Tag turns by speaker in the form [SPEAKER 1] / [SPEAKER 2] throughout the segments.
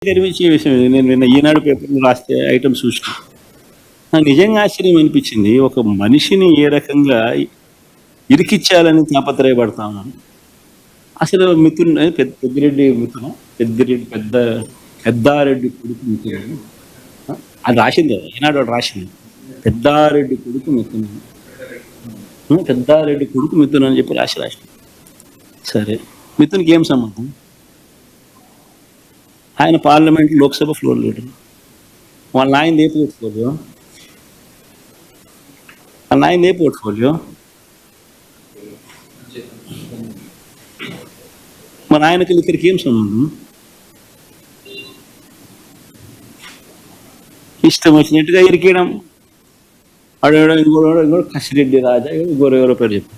[SPEAKER 1] తెరిపించే విషయం ఇది. నేను నిన్న ఈనాడు పేపర్లో రాస్తే ఐటమ్స్ చూసిన నాకు నిజంగా ఆశ్చర్యం అనిపించింది. ఒక మనిషిని ఏ రకంగా ఇరికిచ్చాలని తాపత్రయపడతా ఉన్నాను. అసలు మిథున్ పెద్దిరెడ్డి మిథున పెద్దారెడ్డి కొడుకు మిథున అది రాసింది కదా ఈనాడు వాడు రాసింది. పెద్దారెడ్డి కొడుకు మిథున పెద్దారెడ్డి కొడుకు మిథున అని చెప్పి రాసింది. సరే, మిథున్కి ఏం సంబంధం? ఆయన పార్లమెంట్ లోక్సభ ఫ్లోర్ లీడర్. వాళ్ళ ఆయనది ఏ పోర్ట్ఫోలియో? మన ఆయనకి ఇక్కడికి ఏం సంబంధం? ఇష్టం వచ్చినట్టుగా ఇరికేయడం. అడగడం ఇంకోటి కసిరెడ్డి రాజా ఎవరో పేరు చెప్పి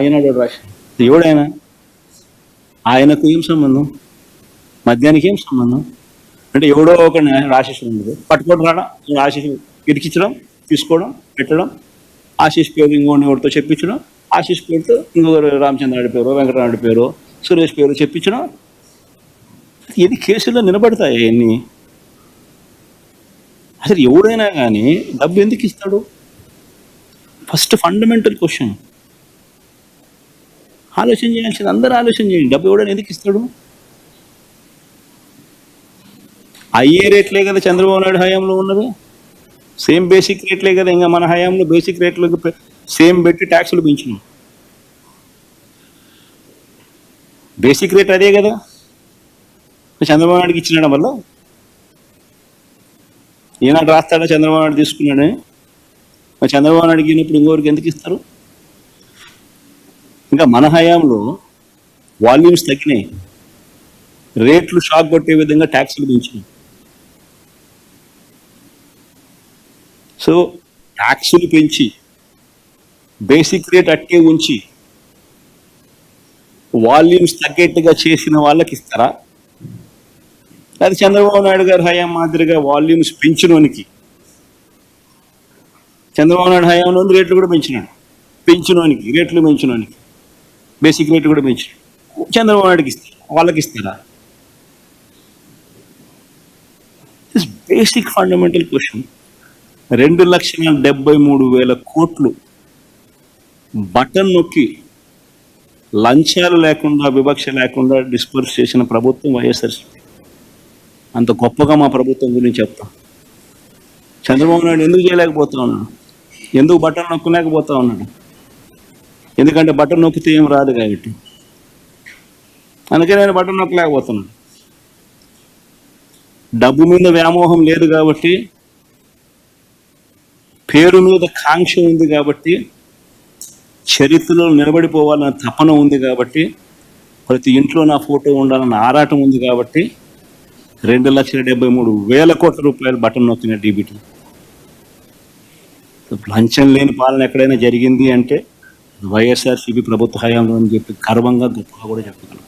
[SPEAKER 1] ఆయన రాసి ఎవడైనా ఆయనకు ఏం సంబంధం? మద్యానికి ఏం సంబంధం? అంటే ఎవడో ఒక ఆశీస్సు ఉండదు, పట్టుకోవడం రావడం, ఆశీస్సు ఇరికించడం, తీసుకోవడం, పెట్టడం, ఆశీష్ పేరు ఇంకోటి ఎవరితో చెప్పించడం, ఆశీష్ పేరుతో ఇంకొకరు రామచంద్రారెడ్డి పేరు, వెంకటరామరెడ్డి పేరు, సురేష్ పేరు చెప్పించడం. ఇది కేసుల్లో నిలబడతాయి ఎన్ని? అసలు ఎవడైనా కానీ డబ్బు ఎందుకు ఇస్తాడు? ఫస్ట్ ఫండమెంటల్ క్వశ్చన్ ఆలోచన చేయాల్సింది. అందరూ ఆలోచన చేయండి. డబ్బు ఎవడైనా ఎందుకు ఇస్తాడు? అయ్యే రేట్లే కదా చంద్రబాబు నాయుడు హయాంలో ఉన్నది. సేమ్ బేసిక్ రేట్లే కదా. ఇంకా మన హయాంలో బేసిక్ రేట్లు సేమ్ పెట్టి ట్యాక్సులు పెంచినాం. బేసిక్ రేట్ అదే కదా చంద్రబాబు నాయుడికి ఇచ్చినడం వల్ల. ఈనాడు రాస్తాడా చంద్రబాబు నాయుడు తీసుకున్నాడని? మరి చంద్రబాబు నాయుడికి ఇచ్చినప్పుడు ఇంకోరికి ఎందుకు ఇస్తారు? ఇంకా మన హయాంలో వాల్యూమ్స్ తగ్గినాయి, రేట్లు షాక్ కొట్టే విధంగా ట్యాక్సులు పెంచినాయి. సో ట్యాక్సులు పెంచి బేసిక్ రేట్ అట్టే ఉంచి వాల్యూమ్స్ తగ్గేట్టుగా చేసిన వాళ్ళకి ఇస్తారా? అది చంద్రబాబు నాయుడు గారి హయాం మాదిరిగా వాల్యూమ్స్ పెంచినోనికి, చంద్రబాబు నాయుడు హయాంలో రేట్లు కూడా పెంచినోనికి రేట్లు పెంచినోనికి బేసిక్ రేట్లు కూడా పెంచినాడు. చంద్రబాబు నాయుడుకి ఇస్తారు, వాళ్ళకి ఇస్తారా? This basic fundamental question. 2,73,000 కోట్లు బటన్ నొక్కి లంచాలు లేకుండా, వివక్ష లేకుండా డిస్పర్స్ చేసిన ప్రభుత్వం వైఎస్ఆర్సీపీ. అంత గొప్పగా మా ప్రభుత్వం గురించి చెప్తాం. చంద్రబాబు నాయుడు ఎందుకు చేయలేకపోతా ఉన్నాడు? ఎందుకు బటన్ నొక్కలేకపోతా ఉన్నాడు? ఎందుకంటే బటన్ నొక్కితే ఏం రాదు కాబట్టి. అందుకే నేను బటన్ నొక్కలేకపోతున్నాను. డబ్బు మీద వ్యామోహం లేదు కాబట్టి, పేరు మీద కాంక్ష ఉంది కాబట్టి, చరిత్రలో నిలబడిపోవాలన్న తపన ఉంది కాబట్టి, ప్రతి ఇంట్లో నా ఫోటో ఉండాలన్న ఆరాటం ఉంది కాబట్టి 2,73,000 కోట్ల రూపాయలు బటన్ నొక్కిన డీబీటీ. లంచం లేని పాలన ఎక్కడైనా జరిగింది అంటే వైఎస్ఆర్సీపీ ప్రభుత్వ హయాంలో అని చెప్పి గర్వంగా గొప్పగా కూడా చెప్పగలుగుతాం.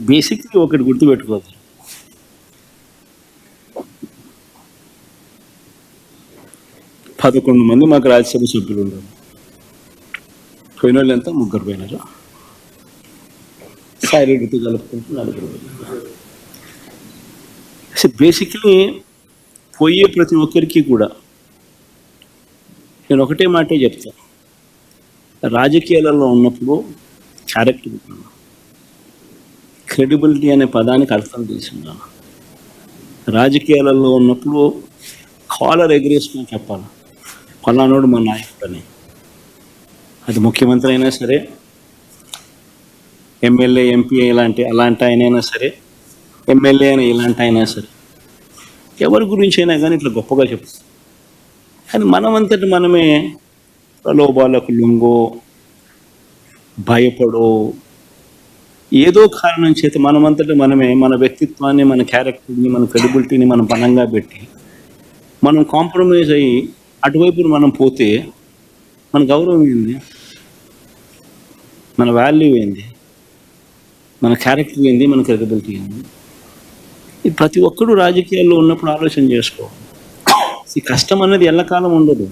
[SPEAKER 1] బేసిక్లీ ఒకటి గుర్తుపెట్టుకోవాలి, పదకొండు మంది మాకు రాజ్యసభ సభ్యులు ఉన్నారు. పోయిన వాళ్ళు ఎంత? 3 పోయినారు. సాయిరెడ్డితో కలుపుకుంటూ 4 పోయినారు. బేసిక్లీ పోయే ప్రతి ఒక్కరికి కూడా నేను ఒకటే మాటే చెప్తాను. రాజకీయాలలో ఉన్నప్పుడు క్యారెక్టర్, క్రెడిబిలిటీ అనే పదానికి అర్థం తీసుకున్నాను. రాజకీయాలలో ఉన్నప్పుడు కాలర్ ఎగరేసుకొని చెప్పాలి, పలానాడు మా నాయకుడు అని. అది ముఖ్యమంత్రి అయినా సరే, ఎమ్మెల్యే, ఎంపీ అలాంటి ఆయనైనా సరే, ఎమ్మెల్యే అయినా ఇలాంటి అయినా సరే, ఎవరి గురించి అయినా కానీ ఇట్లా గొప్పగా చెప్తాం. కానీ మనమంతటి మనమే ప్రలోభాలకు లొంగో, భయపడో, ఏదో కారణం చేత మనమంతటి మనమే మన వ్యక్తిత్వాన్ని, మన క్యారెక్టర్ని, మన క్రెడిబిలిటీని మనం బలంగా పెట్టి మనం కాంప్రమైజ్ అయ్యి అటువైపు మనం పోతే మన గౌరవం ఏంది? మన వాల్యూ ఏంది? మన క్యారెక్టర్ ఏంది? మన క్రెడిబిలిటీ ఏంది? ఇది ప్రతి ఒక్కరూ రాజకీయాల్లో ఉన్నప్పుడు ఆలోచన చేసుకోవాలి. ఈ కష్టం అనేది ఎల్లకాలం ఉండదు.